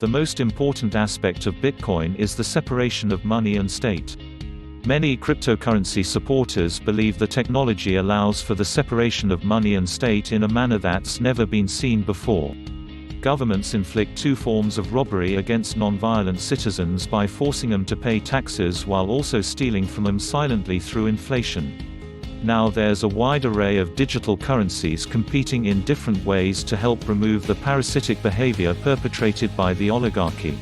The most important aspect of Bitcoin is the separation of money and state. Many cryptocurrency supporters believe the technology allows for the separation of money and state in a manner that's never been seen before. Governments inflict two forms of robbery against non-violent citizens by forcing them to pay taxes while also stealing from them silently through inflation. Now there's a wide array of digital currencies competing in different ways to help remove the parasitic behavior perpetrated by the oligarchy.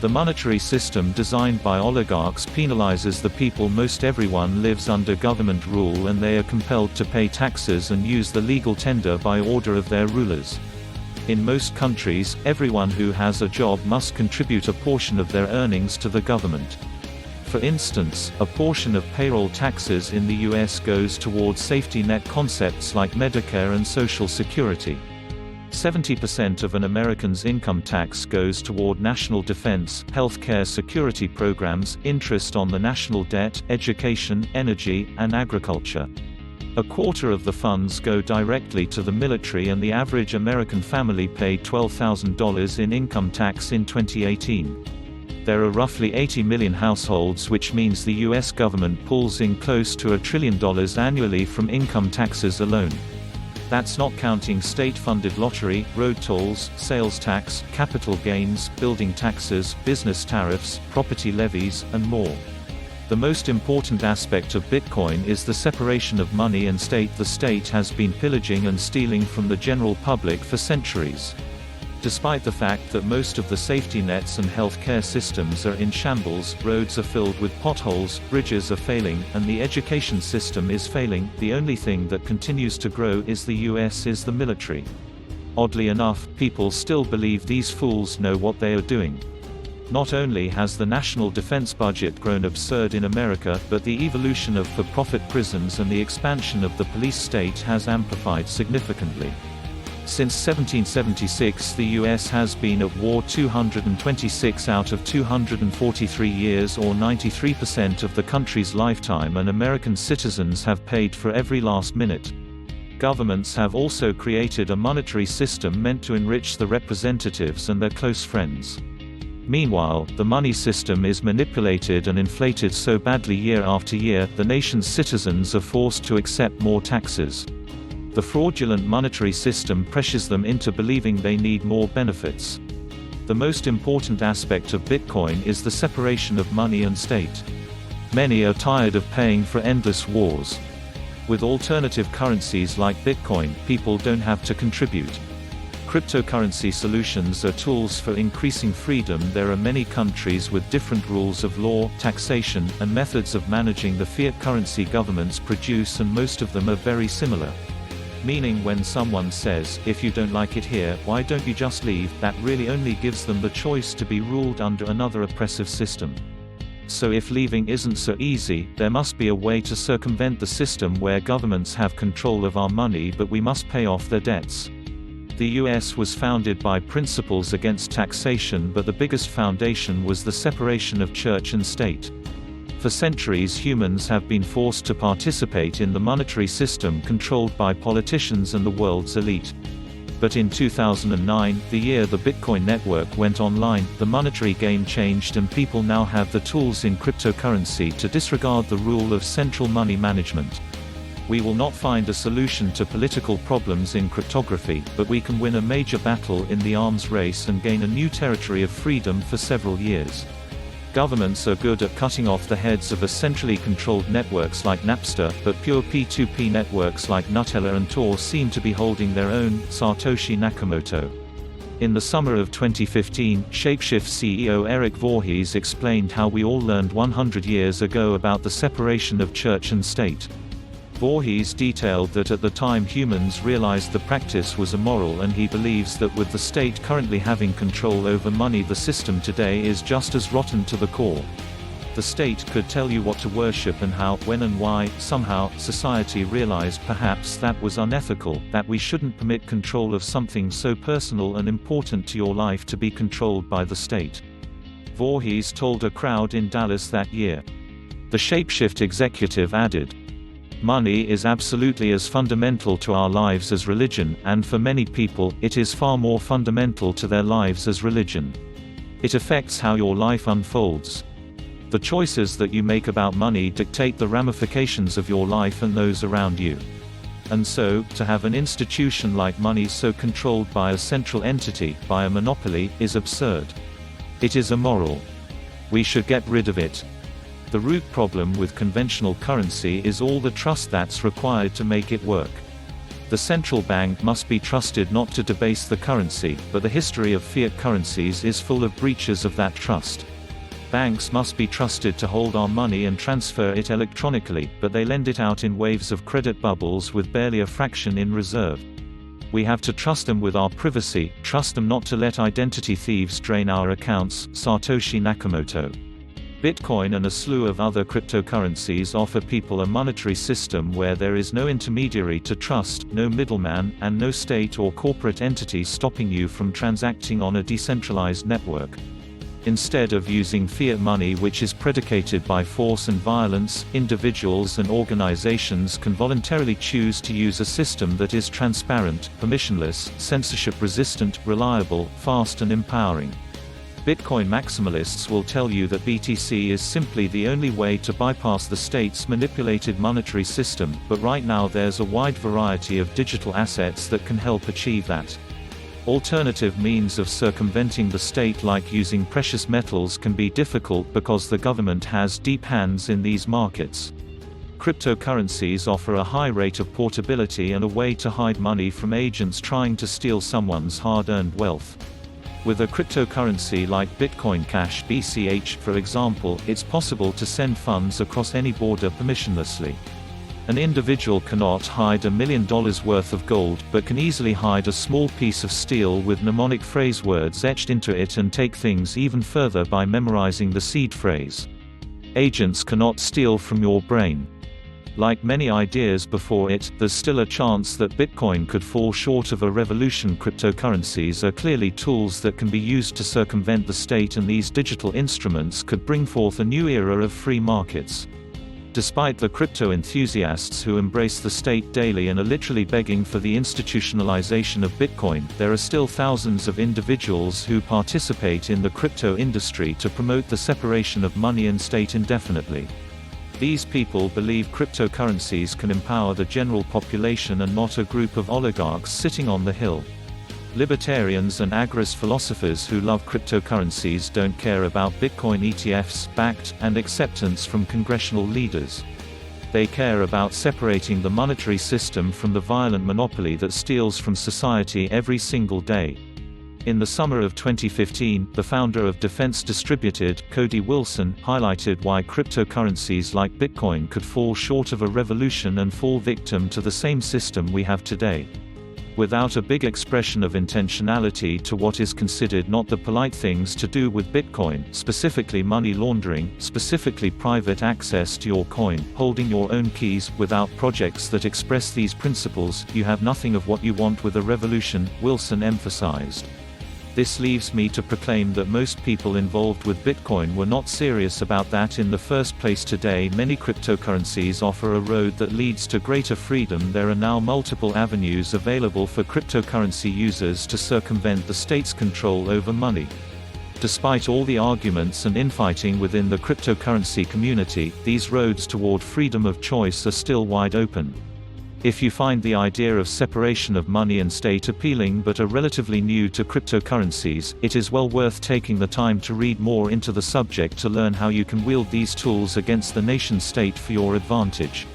The monetary system designed by oligarchs penalizes the people. Most everyone lives under government rule and they are compelled to pay taxes and use the legal tender by order of their rulers. In most countries, everyone who has a job must contribute a portion of their earnings to the government. For instance, a portion of payroll taxes in the US goes towards safety net concepts like Medicare and Social Security. 70% of an American's income tax goes toward national defense, health care security programs, interest on the national debt, education, energy, and agriculture. A quarter of the funds go directly to the military, and the average American family paid $12,000 in income tax in 2018. There are roughly 80 million households, which means the US government pulls in close to $1 trillion annually from income taxes alone. That's not counting state-funded lottery, road tolls, sales tax, capital gains, building taxes, business tariffs, property levies, and more. The most important aspect of Bitcoin is the separation of money and state. The state has been pillaging and stealing from the general public for centuries. Despite the fact that most of the safety nets and health care systems are in shambles, roads are filled with potholes, bridges are failing, and the education system is failing, the only thing that continues to grow is the the military. Oddly enough, people still believe these fools know what they are doing. Not only has the national defense budget grown absurd in America, but the evolution of for-profit prisons and the expansion of the police state has amplified significantly. Since 1776 the US has been at war 226 out of 243 years, or 93% of the country's lifetime, and American citizens have paid for every last minute. Governments have also created a monetary system meant to enrich the representatives and their close friends. Meanwhile, the money system is manipulated and inflated so badly year after year, the nation's citizens are forced to accept more taxes. The fraudulent monetary system pressures them into believing they need more benefits. The most important aspect of Bitcoin is the separation of money and state. Many are tired of paying for endless wars. With alternative currencies like Bitcoin, people don't have to contribute. Cryptocurrency solutions are tools for increasing freedom. There are many countries with different rules of law, taxation, and methods of managing the fiat currency governments produce, and most of them are very similar. Meaning, when someone says, "If you don't like it here, why don't you just leave?" that really only gives them the choice to be ruled under another oppressive system. So if leaving isn't so easy, there must be a way to circumvent the system where governments have control of our money but we must pay off their debts. The US was founded by principles against taxation, but the biggest foundation was the separation of church and state. For centuries humans have been forced to participate in the monetary system controlled by politicians and the world's elite. But in 2009, the year the Bitcoin network went online, the monetary game changed and people now have the tools in cryptocurrency to disregard the rule of central money management. We will not find a solution to political problems in cryptography, but we can win a major battle in the arms race and gain a new territory of freedom for several years. Governments are good at cutting off the heads of a centrally controlled networks like Napster, but pure P2P networks like Nutella and Tor seem to be holding their own. Satoshi Nakamoto. In the summer of 2015, Shapeshift CEO Eric Voorhees explained how we all learned 100 years ago about the separation of church and state. Voorhees detailed that at the time humans realized the practice was immoral, and he believes that with the state currently having control over money, the system today is just as rotten to the core. The state could tell you what to worship and how, when and why. Somehow, society realized perhaps that was unethical, that we shouldn't permit control of something so personal and important to your life to be controlled by the state. Voorhees told a crowd in Dallas that year. The Shapeshift executive added, "Money is absolutely as fundamental to our lives as religion, and for many people, it is far more fundamental to their lives as religion. It affects how your life unfolds. The choices that you make about money dictate the ramifications of your life and those around you. And so, to have an institution like money so controlled by a central entity, by a monopoly, is absurd. It is immoral. We should get rid of it. The root problem with conventional currency is all the trust that's required to make it work. The central bank must be trusted not to debase the currency, but the history of fiat currencies is full of breaches of that trust. Banks must be trusted to hold our money and transfer it electronically, but they lend it out in waves of credit bubbles with barely a fraction in reserve. We have to trust them with our privacy, trust them not to let identity thieves drain our accounts. Satoshi Nakamoto. Bitcoin and a slew of other cryptocurrencies offer people a monetary system where there is no intermediary to trust, no middleman, and no state or corporate entity stopping you from transacting on a decentralized network. Instead of using fiat money, which is predicated by force and violence, individuals and organizations can voluntarily choose to use a system that is transparent, permissionless, censorship-resistant, reliable, fast and empowering. Bitcoin maximalists will tell you that BTC is simply the only way to bypass the state's manipulated monetary system, but right now there's a wide variety of digital assets that can help achieve that. Alternative means of circumventing the state, like using precious metals, can be difficult because the government has deep hands in these markets. Cryptocurrencies offer a high rate of portability and a way to hide money from agents trying to steal someone's hard-earned wealth. With a cryptocurrency like Bitcoin Cash (BCH), for example, it's possible to send funds across any border permissionlessly. An individual cannot hide $1 million worth of gold, but can easily hide a small piece of steel with mnemonic phrase words etched into it, and take things even further by memorizing the seed phrase. Agents cannot steal from your brain. Like many ideas before it, there's still a chance that Bitcoin could fall short of a revolution. Cryptocurrencies are clearly tools that can be used to circumvent the state, and these digital instruments could bring forth a new era of free markets. Despite the crypto enthusiasts who embrace the state daily and are literally begging for the institutionalization of Bitcoin, there are still thousands of individuals who participate in the crypto industry to promote the separation of money and state indefinitely. These people believe cryptocurrencies can empower the general population and not a group of oligarchs sitting on the hill. Libertarians and agorist philosophers who love cryptocurrencies don't care about Bitcoin ETFs, backed, and acceptance from congressional leaders. They care about separating the monetary system from the violent monopoly that steals from society every single day. In the summer of 2015, the founder of Defense Distributed, Cody Wilson, highlighted why cryptocurrencies like Bitcoin could fall short of a revolution and fall victim to the same system we have today. Without a big expression of intentionality to what is considered not the polite things to do with Bitcoin, specifically money laundering, specifically private access to your coin, holding your own keys, without projects that express these principles, you have nothing of what you want with a revolution, Wilson emphasized. This leaves me to proclaim that most people involved with Bitcoin were not serious about that in the first place. Today, many cryptocurrencies offer a road that leads to greater freedom. There are now multiple avenues available for cryptocurrency users to circumvent the state's control over money. Despite all the arguments and infighting within the cryptocurrency community, these roads toward freedom of choice are still wide open. If you find the idea of separation of money and state appealing but are relatively new to cryptocurrencies, it is well worth taking the time to read more into the subject to learn how you can wield these tools against the nation-state for your advantage.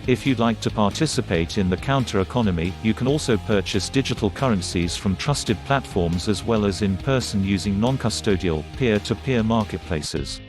If you'd like to participate in the counter-economy, you can also purchase digital currencies from trusted platforms as well as in person using non-custodial, peer-to-peer marketplaces.